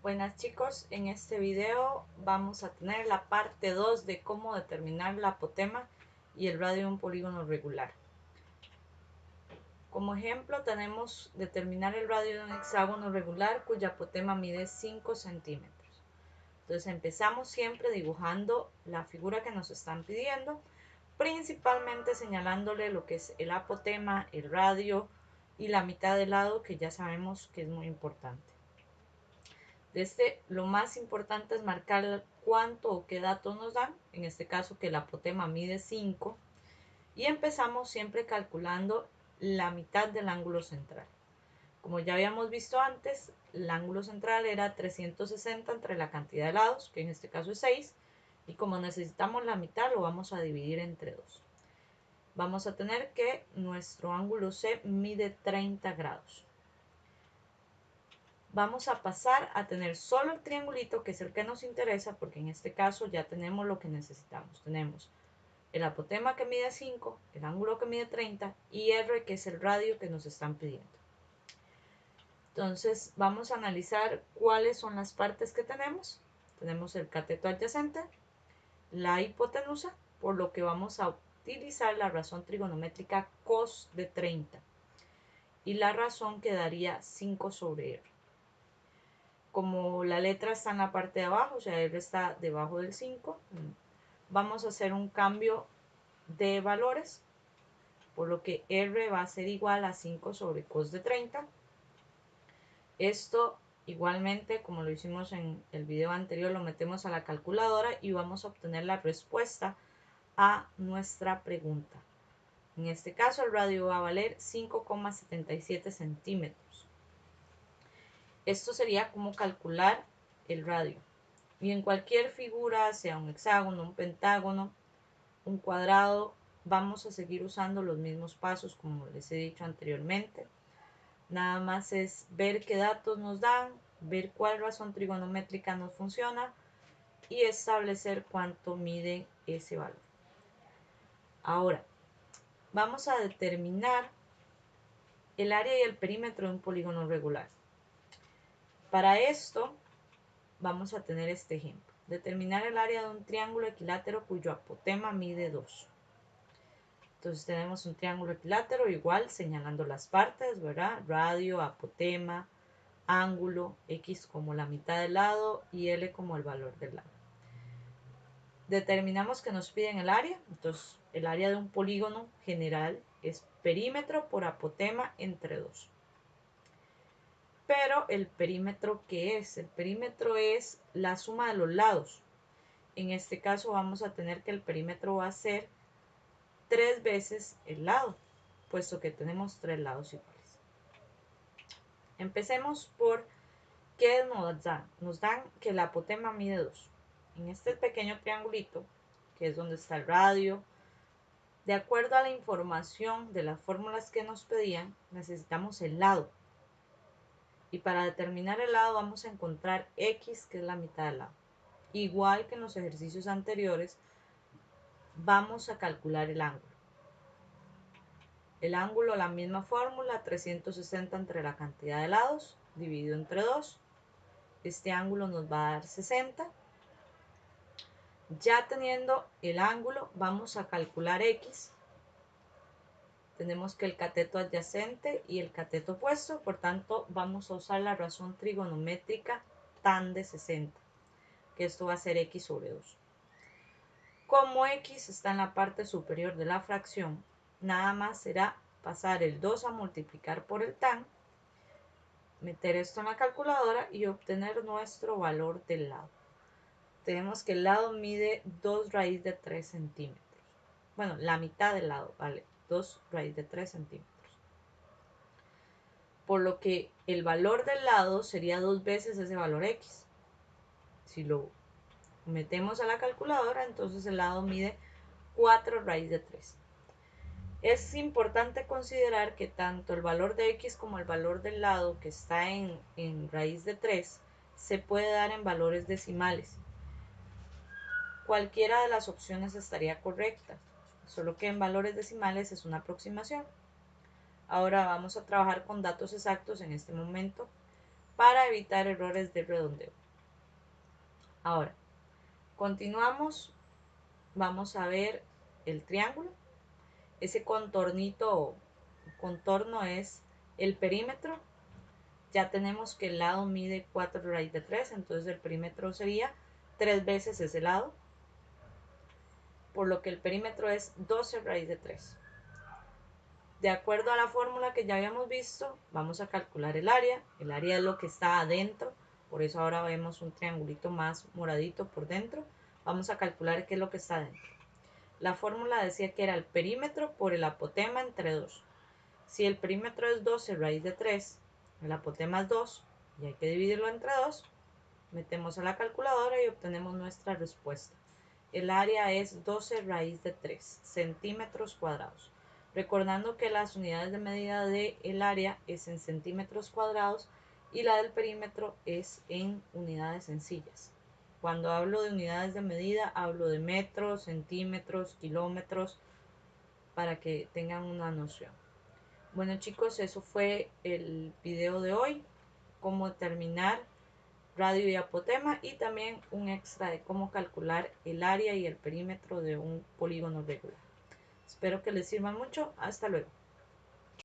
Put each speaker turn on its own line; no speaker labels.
Buenas chicos, en este video vamos a tener la parte 2 de cómo determinar la apotema y el radio de un polígono regular. Como ejemplo tenemos determinar el radio de un hexágono regular cuya apotema mide 5 centímetros. Entonces empezamos siempre dibujando la figura que nos están pidiendo, principalmente señalándole lo que es el apotema, el radio y la mitad del lado, que ya sabemos que es muy importante. Lo más importante es marcar cuánto o qué datos nos dan, en este caso que el apotema mide 5, y empezamos siempre calculando la mitad del ángulo central. Como ya habíamos visto antes, el ángulo central era 360 entre la cantidad de lados, que en este caso es 6, y como necesitamos la mitad lo vamos a dividir entre 2. Vamos a tener que nuestro ángulo C mide 30 grados. Vamos a pasar a tener solo el triangulito, que es el que nos interesa, porque en este caso ya tenemos lo que necesitamos. Tenemos el apotema que mide 5, el ángulo que mide 30 y R, que es el radio que nos están pidiendo. Entonces vamos a analizar cuáles son las partes que tenemos. Tenemos el cateto adyacente, la hipotenusa, por lo que vamos a utilizar la razón trigonométrica cos de 30 y la razón quedaría 5 sobre R. Como la letra está en la parte de abajo, o sea, R está debajo del 5, vamos a hacer un cambio de valores, por lo que R va a ser igual a 5 sobre cos de 30. Esto igualmente, como lo hicimos en el video anterior, lo metemos a la calculadora y vamos a obtener la respuesta a nuestra pregunta. En este caso el radio va a valer 5,77 centímetros. Esto sería como calcular el radio. Y en cualquier figura, sea un hexágono, un pentágono, un cuadrado, vamos a seguir usando los mismos pasos como les he dicho anteriormente. Nada más es ver qué datos nos dan, ver cuál razón trigonométrica nos funciona y establecer cuánto mide ese valor. Ahora, vamos a determinar el área y el perímetro de un polígono regular. Para esto, vamos a tener este ejemplo. Determinar el área de un triángulo equilátero cuyo apotema mide 2. Entonces tenemos un triángulo equilátero igual señalando las partes, ¿verdad? Radio, apotema, ángulo, X como la mitad del lado y L como el valor del lado. Determinamos que nos piden el área, entonces el área de un polígono general es perímetro por apotema entre 2. Pero el perímetro, ¿qué es? El perímetro es la suma de los lados. En este caso vamos a tener que el perímetro va a ser 3 veces el lado, puesto que tenemos 3 lados iguales. Empecemos por qué nos dan. Nos dan que la apotema mide 2. En este pequeño triangulito, que es donde está el radio, de acuerdo a la información de las fórmulas que nos pedían, necesitamos el lado. Y para determinar el lado vamos a encontrar X, que es la mitad del lado. Igual que en los ejercicios anteriores, vamos a calcular el ángulo. El ángulo, la misma fórmula, 360 entre la cantidad de lados, dividido entre 2. Este ángulo nos va a dar 60. Ya teniendo el ángulo, vamos a calcular X. Tenemos que el cateto adyacente y el cateto opuesto, por tanto vamos a usar la razón trigonométrica tan de 60, que esto va a ser X sobre 2. Como X está en la parte superior de la fracción, nada más será pasar el 2 a multiplicar por el tan, meter esto en la calculadora y obtener nuestro valor del lado. Tenemos que el lado mide 2 raíz de 3 centímetros. Bueno, la mitad del lado, vale, 2 raíz de 3 centímetros. Por lo que el valor del lado sería 2 veces ese valor X. Si lo metemos a la calculadora, entonces el lado mide 4 raíz de 3. Es importante considerar que tanto el valor de X como el valor del lado, que está en raíz de 3, se puede dar en valores decimales. Cualquiera de las opciones estaría correcta, solo que en valores decimales es una aproximación. Ahora vamos a trabajar con datos exactos en este momento. para evitar errores de redondeo. Ahora, continuamos, vamos a ver el triángulo. Ese contorno es el perímetro. Ya tenemos que el lado mide 4 raíz de 3, entonces el perímetro sería 3 veces ese lado, por lo que el perímetro es 12 raíz de 3. De acuerdo a la fórmula que ya habíamos visto, vamos a calcular el área. El área es lo que está adentro, por eso ahora vemos un triangulito más moradito por dentro. Vamos a calcular qué es lo que está adentro. La fórmula decía que era el perímetro por el apotema entre 2. Si el perímetro es 12 raíz de 3, el apotema es 2 y hay que dividirlo entre 2, metemos a la calculadora y obtenemos nuestra respuesta. El área es 12 raíz de 3 centímetros cuadrados. Recordando que las unidades de medida del área es en centímetros cuadrados y la del perímetro es en unidades sencillas. Cuando hablo de unidades de medida, hablo de metros, centímetros, kilómetros, para que tengan una noción. Bueno chicos, eso fue el video de hoy, cómo determinar radio y apotema, y también un extra de cómo calcular el área y el perímetro de un polígono regular. Espero que les sirva mucho. Hasta luego.